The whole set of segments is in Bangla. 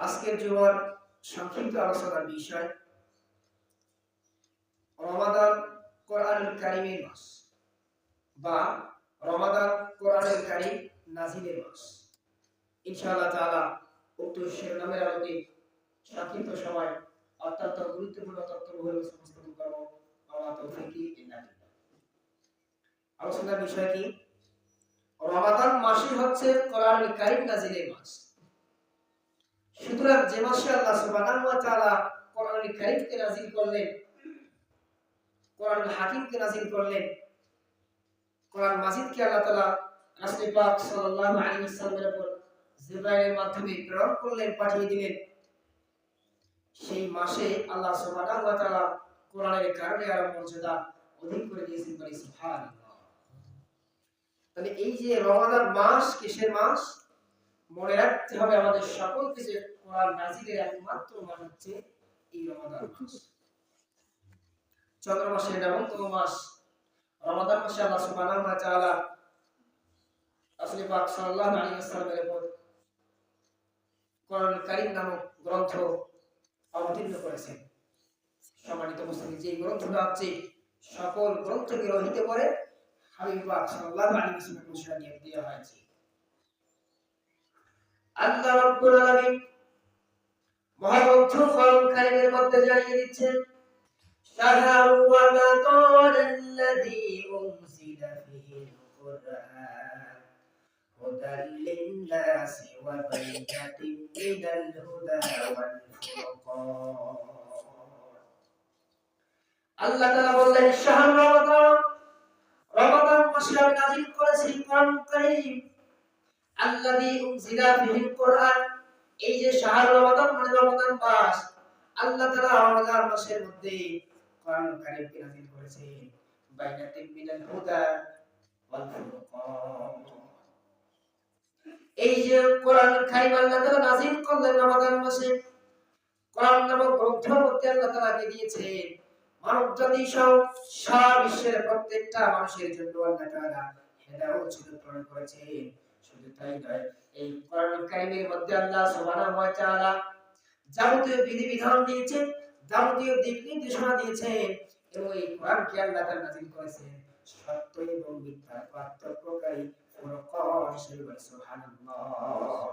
আজকের জুমার সংক্ষিপ্ত আলোচনার বিষয় রমাদান কোরআনুল কারীমের মাস বা রমাদান কোরআনুল কারীম নাজিলের মাস। ইনশাআল্লাহ তাআলা উক্ত শিরোনামের আলোকে সংক্ষিপ্ত সময় অত্যন্ত গুরুত্বপূর্ণ তথ্যবহুল উপস্থাপন করব। আমার তৌফিক ইল্লা বিল্লাহ। আলোচনার বিষয় কি? রমাদান মাসই হচ্ছে কোরআনুল কারীম নাজিলের মাস। সুতরাং যে মাসে আল্লাহ সুবহানাহু ওয়া তাআলা কোরআনুল কারীমকে নাযিল করলেন, কোরআনুল হাকীমকে নাযিল করলেন, কোরআন মাজিদকে আল্লাহ তাআলা রাসূল পাক সাল্লাল্লাহু আলাইহি ওয়াসাল্লামের উপর জিবরাইলের মাধ্যমে প্রেরণ করলেন, পাঠিয়ে দিলেন, সেই মাসে আল্লাহ সুবহানাহু ওয়া তাআলা কোরআনের কারণে আরো মর্যাদা অধিক করে দিয়েছেন। বলি সুবহানাল্লাহ। তাহলে এই যে রমাদান মাস কিসের মাস? মনে রাখতে হবে আমাদের সকলকে যে কোরআন নাজিলের একমাত্র মাস হচ্ছে এই রমাদান মাস। চন্দ্র মাসের 9তম মাস রমাদান মাসে আল্লাহ সুবহানাহু ওয়া তাআলা রাসূল পাক সাল্লাল্লাহু আলাইহি ওয়াসাল্লামের উপর কোরআনুল কারীম নামক গ্রন্থ অবতীর্ণ করেছেন। সম্মানিত মুসলিম, যে গ্রন্থটা হচ্ছে সকল গ্রন্থকে রহিত করে হাবিব পাক সাল্লাল্লাহু আলাইহি ওয়াসাল্লামের ঘোষণা দিয়ে দেওয়া হয়েছে। আল্লাহ রাব্বুল আলামিন মহাগ্রন্থ কোরআনুল কারীমের মধ্যে জানিয়ে দিচ্ছেন, শাহরু রমাদানাল্লাযী উনজিলা ফীহিল কুরআন হুদাল লিন-নাসি ওয়া বাইয়িনাতিন মিনাল হুদা ওয়াল ফুরকান। আল্লাহ তাআলা বললেন, শাহরু রমাদান, রমাদান মাসে আমি নাযিল করেছি কোরআনুল কারীম, আল্লাযী উনজিলা ফীহিল কুরআন। এই যে শাহরু রমাদান মানে রমাদান মাস, আল্লাহ তাআলা রমাদান মাসের মধ্যে কোরআনুল কারীমকে নাযিল করেছেন, বাইনাতিন মিনাল হুদা ওয়াল ফুরকান। এই যে কোরআনুল কারীম আল্লাহ তাআলা নাযিল করলেন রমাদান মাসে, কোরআন নামক গ্রন্থের মধ্যে আল্লাহ তাআলা দিয়েছেন মানব জাতি সহ সারা বিশ্বের প্রত্যেকটা মানুষের জন্য আল্লাহ তাআলা হেদায়েত প্রদান করেছেন। শুধু তাই নয়, এই কোরআনুল কারীমের মধ্যে আল্লাহ সুবহানাহু ওয়া তাআলা যাবতীয় বিধিবিধান দিয়েছেন, যাবতীয় দিক নির্দেশনা দিয়েছেন, এবং এই কোরআনকে আল্লাহ তাআলা নাযিল করেছেন সত্য এবং মিথ্যার পার্থক্যকারী ফুরকান হিসেবে। সুবহানাল্লাহ।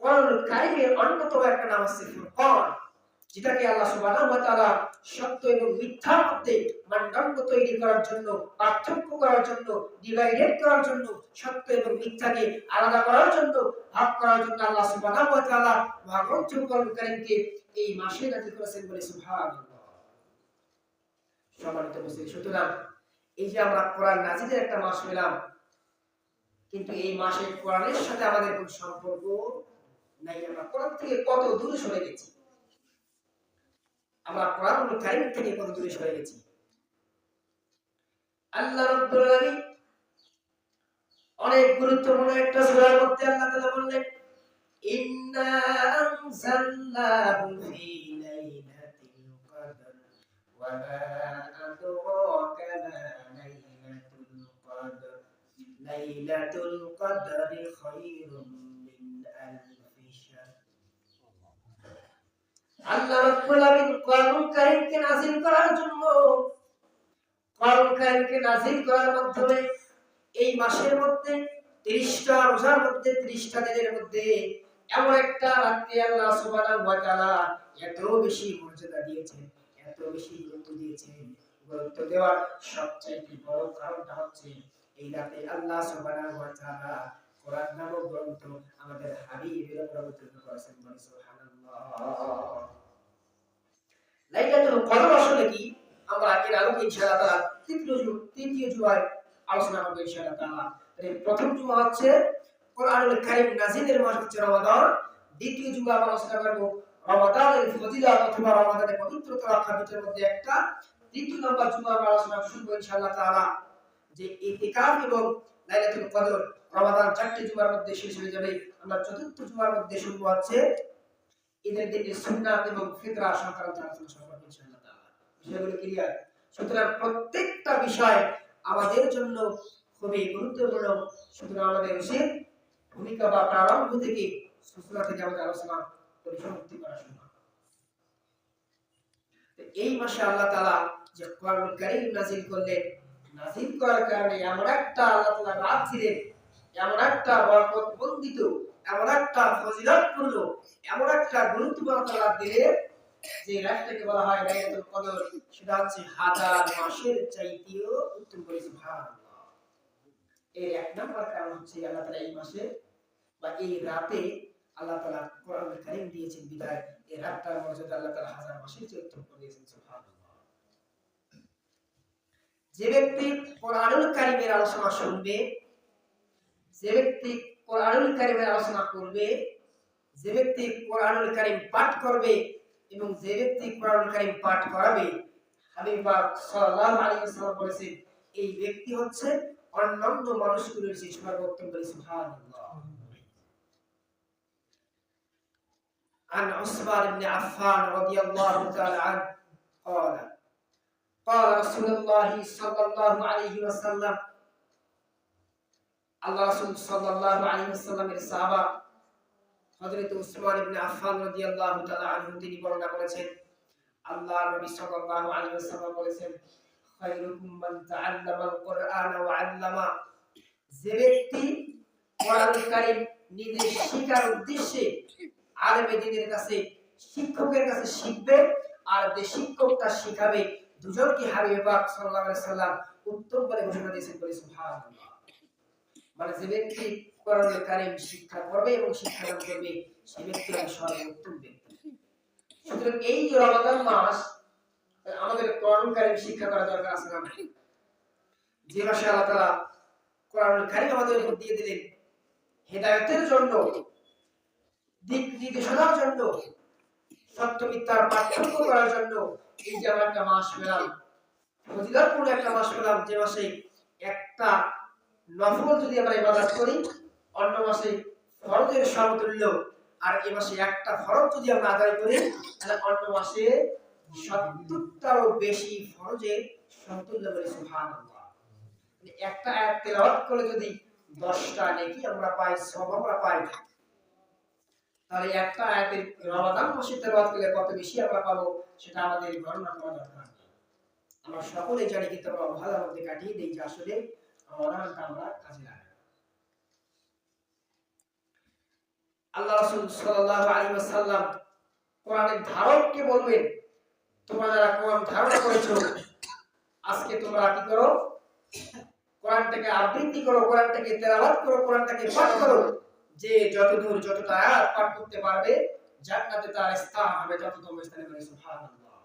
কোরআনুল কারীমের অন্যতম একটা নাম হচ্ছে ফুরকান, যেটাকে আল্লাহ সুবহানাহু ওয়া তাআলা সত্য এবং মিথ্যার মধ্যে মানদণ্ড তৈরি করার জন্য, পার্থক্য করার জন্য, ডিভাইডেড করার জন্য, সত্য এবং মিথ্যাকে আলাদা করার জন্য, ভাগ করার জন্য আল্লাহ সুবহানাহু ওয়া তাআলা মহাগ্রন্থ কোরআনুল কারীমকে এই মাসে নাযিল করেছেন। বলে সুবহানাল্লাহ। সম্মানিত মুসলিম, সুতরাং এই যে আমরা কোরআন নাযিলের একটা মাস পেলাম, কিন্তু এই মাসে কোরআনের সাথে আমাদের কোনো সম্পর্ক নাই। আমরা কোরআন থেকে কত দূরে সরে গেছি, আমরা কোরআনুল কারীম থেকে কত দূরে সরে গেছি। আল্লাহ রাব্বুল আলামিন অনেক গুরুত্বপূর্ণ একটা সূরার মধ্যে আল্লাহ তাআলা বললেন, ইন্না আনজালনাহু ফি লাইলাতিল কদর ওয়া মা আদরাকা মা লাইলাতুল কদর লাইলাতুল কদরি খায়রুম মিন আলফি শাহর। আল্লাহ রাব্বুল আলামিন কোরআনুল কারীমকে নাযিল করার জন্য, কোরআনুল কারীমকে নাযিল করার মাধ্যমে এই মাসের মধ্যে 30টা রোজার মধ্যে, 30টা দিনের মধ্যে এমন একটা রাতকে আল্লাহ সুবহানাহু ওয়া তাআলা এত বেশি মর্যাদা দিয়েছেন, এত বেশি গুরুত্ব দিয়েছেন। গুরুত্ব দেওয়ার সবচেয়ে বড় কারণটা হচ্ছে এই রাতে আল্লাহ সুবহানাহু ওয়া তাআলা কোরআন নামক গ্রন্থ আমাদের হাবিবের উপর অবতীর্ণ করেছেন। সুবহানাল্লাহ। লাইলাতুল কদর আসলে কি? আমরা এর আলোকে ইনশাআল্লাহ তাআলা তৃতীয় জুমায় আলোচনা করব ইনশাআল্লাহ তাআলা। প্রথম জুমা হচ্ছে কোরআনুল কারীম নাযিলের মাস হচ্ছে রমাদান। দ্বিতীয় জুমা আমরা আলোচনা করব রমাদানের ফজিলত অথবা রমাদানের পবিত্রতা রক্ষার মধ্যে একটা। তৃতীয় নম্বর জুমা আমরা আলোচনা শুরু করব ইনশাআল্লাহ তাআলা যে ইতিকাফ এবং লাইলাতুল কদর রমাদান 4টি জুমার মধ্যে শেষ হয়ে যাবে। আমরা চতুর্থ জুমার মধ্যে শুরু হচ্ছে ঈদের দিনের সুন্নাত এবং ফিতরা সংক্রান্ত আলোচনা শুরু করব ইনশাআল্লাহ তাআলা। বিষয়গুলো ক্লিয়ার? সুতরাং প্রত্যেকটা বিষয় আমাদের জন্য খুবই গুরুত্বপূর্ণ। সুতরাং আমাদের উচিত ভূমিকা বা প্রারম্ভ থেকে সূচনা থেকে আমাদের আলোচনা পরিসমাপ্তি করার সময়। এই মাসে আল্লাহ তাআলা যে কোরআনুল কারীম নাযিল করলেন, নাযিল করার কারণে এমন একটা আল্লাহ তাআলা রাত ছিলেন, এমন একটা বরকতমণ্ডিত, এমন একটা ফজিলতপূর্ণ, এমন একটা গুরুত্বপূর্ণ রাত দিলেন যে রাতটাকে বলা হয় লাইলাতুল কদর। সেটা হচ্ছে হাজার মাসের চাইতেও উত্তম। করে সুবহানাল্লাহ। এর এক নম্বর কারণ হচ্ছে আল্লাহ তাআলা এই মাসে বা এই রাতে আল্লাহ তাআলা কোরআনুল কারীম দিয়েছেন বিধায় এই রাতটার মর্যাদা আল্লাহ তাআলা হাজার মাসের চেয়ে উত্তম করে দিয়েছেন। সুবহানাল্লাহ। যে ব্যক্তি কোরআনুল কারীমের আলোচনা শুনবে, যে ব্যক্তি কোরআনুল কারীমের আলোচনা করবে, যে ব্যক্তি কোরআনুল কারীম পাঠ করবে এবং যে ব্যক্তি কোরআনুল কারীম পাঠ করাবে, হাবিব পাক সাল্লাল্লাহু আলাইহি ওয়াসাল্লাম বলেছেন এই ব্যক্তি হচ্ছে অন্যান্য মানুষগুলোর চেয়ে সর্বোত্তম। বলে সুবহানাল্লাহ। عن عثمان بن عفان رضي الله تعالى عنه قال قال رسول الله صلى الله عليه وسلم আল্লাহ রাসূল সাল্লাল্লাহু আলাইহি ওয়াসাল্লামের সাহাবা হযরত উসমান ইবনে আফফান রাদিয়াল্লাহু তাআলা আনহু তিনি বর্ণনা করেছেন আল্লাহ নবী সাল্লাল্লাহু আলাইহি ওয়াসাল্লাম বলেছেন খায়রুকুম মান তাআল্লামাল কুরআন ওয়া আল্লামা। যে ব্যক্তি কোরআনুল কারীম নিজে শেখার উদ্দেশ্যে আলেমে দ্বীনের কাছে, শিক্ষকের কাছে শিখবে আর যে শিক্ষকটা শিখাবে, দুজনকে হাবিব পাক সাল্লাল্লাহু আলাইহি ওয়াসাল্লাম উত্তম বলে ঘোষণা দিয়েছেন। বলে সুবহানাল্লাহ। মানে যে ব্যক্তি কোরআনুল কারীম শিক্ষা করবে এবং শিক্ষাদান করবে সে ব্যক্তি সর্বোত্তম ব্যক্তি। সুতরাং এই যে রমাদান মাস আমাদের কোরআনুল কারীম শিক্ষা করা দরকার আছে না? যে মাসে আল্লাহ তাআলা কোরআনুল কারীম আমাদের দিয়ে দিলেন হেদায়েতের জন্য, দিক নির্দেশনার জন্য, সত্য মিথ্যার পার্থক্য করার জন্য। এই যে আমরা একটা মাস পেলাম, ফজিলতপূর্ণ একটা মাস পেলাম, যে মাসে একটা নফল যদি আমরা ইবাদত করি অন্য মাসে ফরজের সমতুল্য, আর এই মাসে একটা ফরজ যদি আমরা আদায় করি তাহলে অন্য মাসে ৭০টারও বেশি ফরজের সমতুল্য। বলে সুবহানাল্লাহ। একটা আয়াত তেলাওয়াত করলে যদি 10টা নেকি আমরা পাই, সওয়াব আমরা পাই, তাহলে একটা আয়াতের রমাদান মাসে তেলাওয়াত করলে কত বেশি আমরা পাবো সেটা আমাদের গণনা করা দরকার। আমরা সকলেই জানি, কিন্তু আমরা অবহেলার মধ্যে কাটিয়ে দেই যে আসলে রমাদানটা আমরা কাজে লাগাই। আল্লাহ রাসূল সাল্লাল্লাহু আলাইহি ওয়াসাল্লাম কোরআনের ধারককে বলবেন তোমরা যারা কোরআন ধারণ করেছো আজকে তোমরা কি করো? কোরআনটাকে আবৃত্তি করো, কোরআনটাকে তেলাওয়াত করো, কোরআনটাকে পাঠ করো। যে যতদূর যতটা আয়াত পাঠ করতে পারবে জান্নাতে তার স্থান হবে যততম স্থানে। বলে সুবহানাল্লাহ।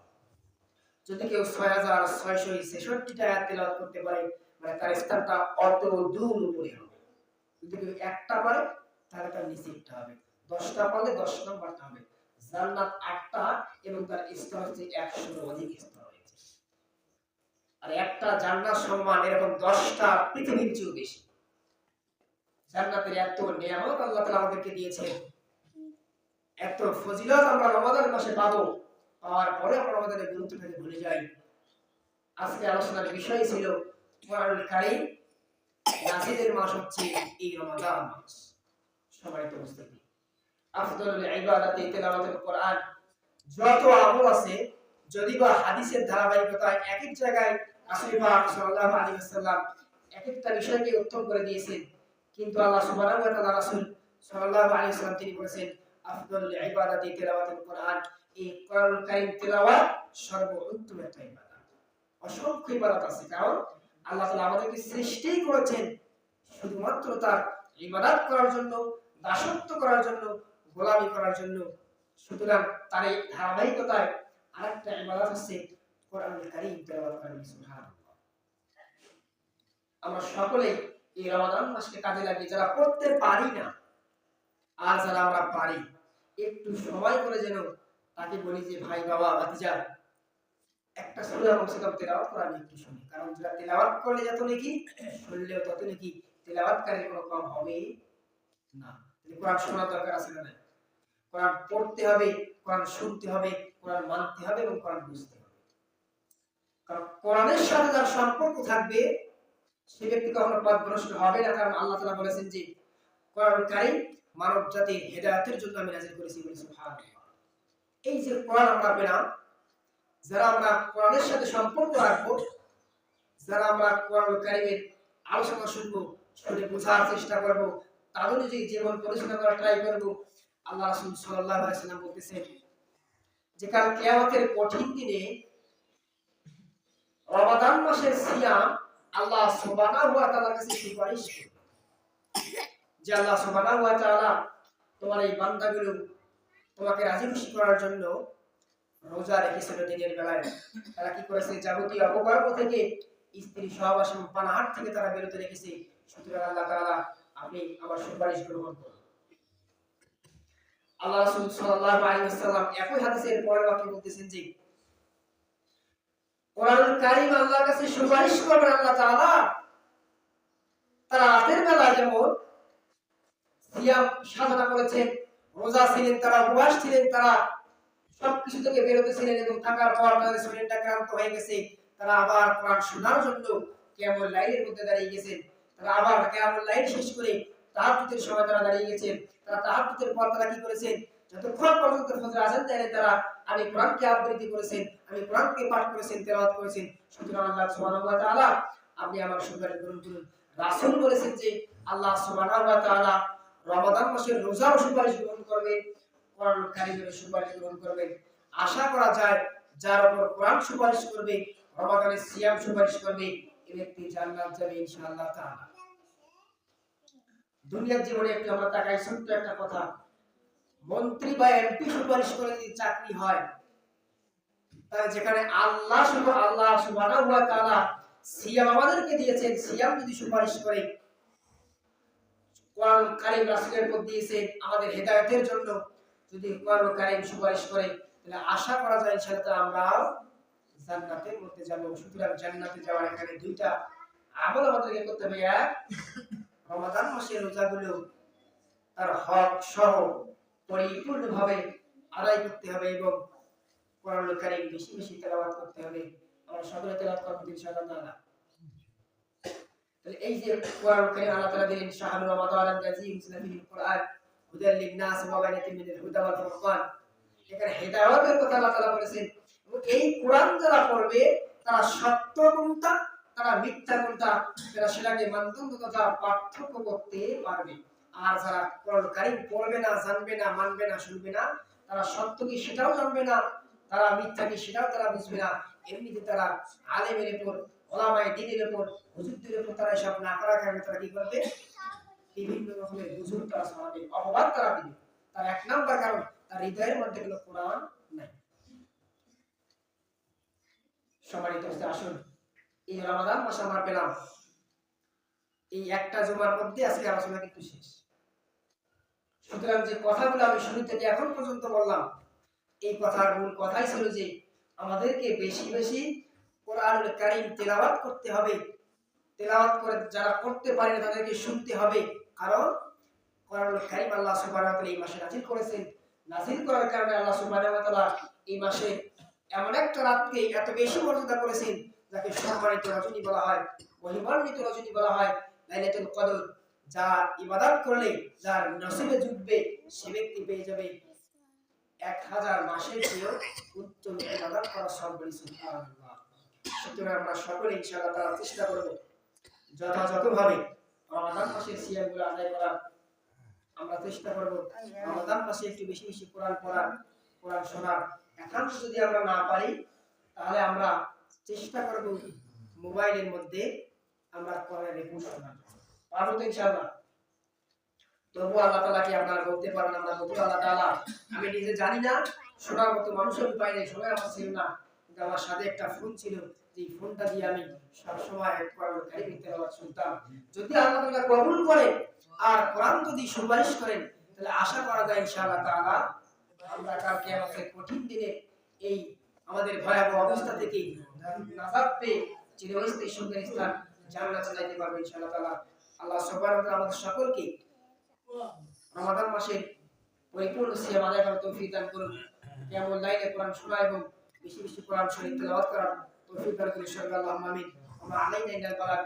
যদি কেউ ৬৬৬৬টা আয়াত তেলাওয়াত করতে পারে মানে তার স্থানটা অত দূর উপরে হবে। যদি কেউ একটা পারে তাহলে তার নিচে একটা হবে, 10টা পারলে 10 নম্বরটা হবে। জান্নাত 8টা এবং তার স্তর হচ্ছে 100-এর অধিক স্তর রয়েছে। আর একটা জান্নাত সম্মান এরকম 10টা পৃথিবীর চেয়েও বেশি। জান্নাতের এত নিয়ামত আল্লাহ তাআলা আমাদেরকে দিয়েছেন, এত ফজিলত আমরা রমাদান মাসে পাবো, পাওয়ার পরে আমরা রমাদানের গুরুত্বটাকে ভুলে যাই। আজকে আলোচনার বিষয় ছিল কোরআনুল কারীম নাযিলের মাস হচ্ছে এই রমাদান মাস। সম্মানিত উপস্থিতি, আফদালুল ইবাদাতি তিলাওয়াতুল কোরআন। যত আমল আছে যদি বা হাদিসের ধারাবাহিকতায় এক এক জায়গায় রাসূল পাক সাল্লাল্লাহু আলাইহি ওয়াসাল্লাম এক একটা বিষয়কে উত্তম করে দিয়েছেন, কিন্তু আল্লাহ সুবহানাহু ওয়া তাআলা রাসূল সাল্লাল্লাহু আলাইহি ওয়াসাল্লাম তিনি বলেছেন আফদালুল ইবাদাতি তিলাওয়াতুল কোরআন। এই কোরআনুল কারীম তিলাওয়াত সর্বোত্তম একটা ইবাদত। অসংখ্য ইবাদত আছে, কারণ আল্লাহ তাআলা আমাদেরকে সৃষ্টি করেছেন শুধুমাত্র তার ইবাদত করার জন্য, দাসত্ব করার জন্য, গোলামি করার জন্য। সুতরাং তার এই ধারাবাহিকতায় আরেকটা ইবাদত আছে কোরআনুল কারীম তেলাওয়াত করা। সুবহানাল্লাহ। আমরা সকলেই এই রমাদান মাসকে কাজে লাগিয়ে যারা পড়তে পারি না আর যারা আমরা পারি একটু সময় করে যেন তাকে বলি যে ভাই বাবা ভাতিজা একটা সূরা কমসে কম তেলাওয়াত করা আমি একটু শুনি। কারণ যারা তেলাওয়াত করলে যত নেকি শুনলেও তত নেকি, তেলাওয়াতকারীর কোনো কম হবে না। কোরআন শোনা দরকার আছে না? কোরআন পড়তে হবে, কোরআন শুনতে হবে, কোরআন মানতে হবে এবং কোরআন বুঝতে হবে। কারণ কোরআনের সাথে যার সম্পর্ক থাকবে সে ব্যক্তি কখনো পথভ্রষ্ট হবে না। কারণ আল্লাহ তাআলা বলেছেন যে কোরআনুল কারীম মানব জাতির হেদায়েতের জন্য আমি নাযিল করেছি বলে সুবহানাল্লাহ। এই যে কোরআন আমরা পেলাম, যারা আমরা কোরআনের সাথে সম্পর্ক রাখবো, যারা আমরা কোরআন কারীমের আলোচনা শুনবো, শুনে বোঝার চেষ্টা করবো, তাদের অনুযায়ী জীবন পরিচালনা করার ট্রাই করবো। আল্লাহ রাসূল সাল্লাল্লাহু আলাইহি ওয়াসাল্লাম বলতেছেন যে কাল কিয়ামতের কঠিন দিনে রমাদান মাসের সিয়াম আল্লাহ সুবহানাহু ওয়া তাআলার কাছে সুপারিশ করবে যে আল্লাহ সুবহানাহু ওয়া তাআলা তোমার এই বান্দাগুলো তোমাকে রাজি খুশি করার জন্য রোজা রেখেছিল দিনের বেলায়। তারা কি করেছে? যাবতীয় অপকর্ম থেকে, স্ত্রী সহবাস এবং পানাহার থেকে তারা বিরত রেখেছে। সুতরাং আল্লাহ তাআলা আপনি আমার সুপারিশ গ্রহণ করুন। আল্লাহ রাসূল সাল্লাল্লাহু আলাইহি ওয়াসাল্লাম একই হাদিসের পরের বাক্যে বলতেছেন যে কোরআনুল কারীম আল্লাহর কাছে সুপারিশ করবেন আল্লাহ তাআলা তারা রাতের বেলা যেমন সিয়াম সাধনা করেছেন, রোজা ছিলেন, তারা উপবাস ছিলেন, তারা সবকিছু থেকে বিরত ছিলেন এবং থাকার পর তাদের শরীরটা ক্লান্ত হয়ে গেছে, তারা আবার কোরআন শোনার জন্য কিয়ামুল লাইলের মধ্যে দাঁড়িয়ে গেছেন। তারা আবার কিয়ামুল লাইল শেষ করে তাহাজ্জুদের সময় তারা দাঁড়িয়ে গেছেন। তারা তাহাজ্জুদের পর তারা কি করেছেন? যতক্ষণ পর্যন্ত ফজর আযান দেয় তারা আমি কোরআনকে আবৃত্তি করেছেন, আমি কোরআনকে পাঠ করেছেন, তেলাওয়াত করেছেন। সুতরাং আল্লাহ সুবহানাহু ওয়া তাআলা আপনি আমার সুপারিশ গ্রহণ করুন। রাসূল বলেছেন যে আল্লাহ সুবহানাহু ওয়া তাআলা রমাদান মাসের রোজার সুপারিশ গ্রহণ করবেন, কোরআন কারীমের সুপারিশ গ্রহণ করবেন। আশা করা যায় যার উপর কোরআন সুপারিশ করবে, রমাদানের সিয়াম সুপারিশ করবে, এই ব্যক্তি জান্নাত যাবে ইনশাআল্লাহ তাআলা। দুনিয়ার জীবনে একটু আমরা তাকাই, ছোট্ট একটা কথা, মন্ত্রী বা এমপি সুপারিশ করে যদি চাকরি হয়, তাহলে যেখানে আল্লাহ সুবহানাহু ওয়া তাআলা সিয়াম আমাদেরকে দিয়েছেন, সিয়াম যদি সুপারিশ করে, কোরআন কারীম রাসূলের উপর দিয়েছেন আমাদের হেদায়েতের জন্য, যদি কোরআন কারীম সুপারিশ করে, তাহলে আশা করা যায় ইনশাআল্লাহ আমরা জান্নাতের মধ্যে যাব। সুতরাং জান্নাতে যাওয়ার এখানে দুইটা আমল আমাদেরকে করতে হবে। এক, রমাদান মাসের রোজাগুলো তার হক সহ পরিপূর্ণভাবে আদায় করতে হবে এবং কোরআন কারীম বেশি বেশি তেলাওয়াত করতে হবে। আমরা সকলে তেলাওয়াত করব ইনশাআল্লাহ তাআলা। তাহলে এই যে কোরআন কারীম আল্লাহ তাআলা দিলেন শাহরু রমাদান আল্লাযী উনজিলা ফীহিল কুরআন হুদাল লিন-নাস ওয়া বায়নাতিন মিনাল হুদা ওয়াল ফুরকান, এখানে হেদায়েতের কথা আল্লাহ তাআলা বলেছেন। এবং এই কোরআন যারা পড়বে তারা সত্য কোনটা, তারা মিথ্যা কোনটা, তারা সেটাকে মানদণ্ড তথা পার্থক্য করতে পারবে। আর যারা কোরআন কারীম পড়বে না, জানবে না, মানবে না, শুনবে না, তারা সত্য কি সেটাও জানবে না, তারা মিথ্যা কি সেটাও তারা বুঝবে না। এমনিতে তারা আলেমের উপর, ওলামায়ে দ্বীনের উপর, হুজুরদের উপর তারা সব না করার কারণে তারা কি করবে? বিভিন্ন রকমের হুজুর তারা শোনাবে, অপবাদ তারা দিবে। তার এক নাম্বার কারণ তার হৃদয়ের মধ্যে কোনো কোরআন নাই। সম্মানিত আসুন, এই রমাদান মাস আমরা পেলাম, এই একটা জুমার মধ্যে আজকে আলোচনা কিন্তু শেষ। সুতরাং যে কথাগুলো আমি শুরু থেকে এখন পর্যন্ত বললাম, এই কথার মূল কথাই ছিল যে আমাদেরকে বেশি বেশি কোরআনুল কারীম তেলাওয়াত করতে হবে। তেলাওয়াত করে যারা করতে পারে না তাদেরকে শুনতে হবে, কারণ কোরআনুল কারীম আল্লাহ সুবহানাহু ওয়া তাআলা এই মাসে নাযিল করেছেন। নাযিল করার কারণে আল্লাহ সুবহানাহু ওয়া তাআলা এই মাসে এমন একটা রাতকে এত বেশি মর্যাদা করেছেন যাকে সম্মানিত রজনী বলা হয়, মহিমান্বিত রজনী বলা হয়, লাইলাতুল কদর। যা ইবাদত করলে যার নসিবে জুটবে সে ব্যক্তি পেয়ে যাবে 1000 মাসের চেয়ে উত্তম ইবাদত করা সব বলি সুবহানাল্লাহ। সুতরাং আমরা সকলে ইনশাআল্লাহ তাআলা চেষ্টা করব যথাযথভাবে রমাদান মাসের সিয়ামগুলো আদায় করার। আমরা চেষ্টা করব রমাদান মাসে একটু বেশি বেশি কোরআন পড়ার, কোরআন শোনার। এখন যদি আমরা না পারি তাহলে আমরা চেষ্টা করব মোবাইলের মধ্যে আমরা কোরআনের রেকর্ড শোনার। পারবো তো ইনশাআল্লাহ? তবু আল্লাহ তাআলাকে আপনারা বলতে পারেন, আমরা বলবো আল্লাহ তাআলা আমি নিজে জানি না, শোনার মতো মানুষও পাই নাই, সবাই আমার ছিল না, কিন্তু আমার সাথে একটা ফোন ছিল, যে ফোনটা দিয়ে আমি সবসময় কোরআন কারীম তেলাওয়াত শুনতাম। যদি আল্লাহ তাআলা কবুল করেন আর কোরআন যদি সুপারিশ করেন, তাহলে আশা করা যায় ইনশাআল্লাহ তাআলা আমরা কাল কিয়ামতের কঠিন দিনে এই আমাদের ভয়াবহ অবস্থা থেকে নাজাত পেয়ে চিরস্থায়ী সুখের স্থান জান্নাতে যাইতে পারবো ইনশাআল্লাহ তাআলা। আল্লাহ সুবহানাহু ওয়া তাআলা আমাদের সকলকে রমাদান মাসের পরিপূর্ণ সিয়াম আদায় করার তৌফিক দান করুন। কিয়ামুল লাইলে কোরআন শোনা এবং বেশি বেশি কোরআন শরীফ তেলাওয়াত করার তৌফিক দান করুন। ইনশাআল্লাহ আমিন। ওয়া আলাইনা ইন্নাল বালাগ।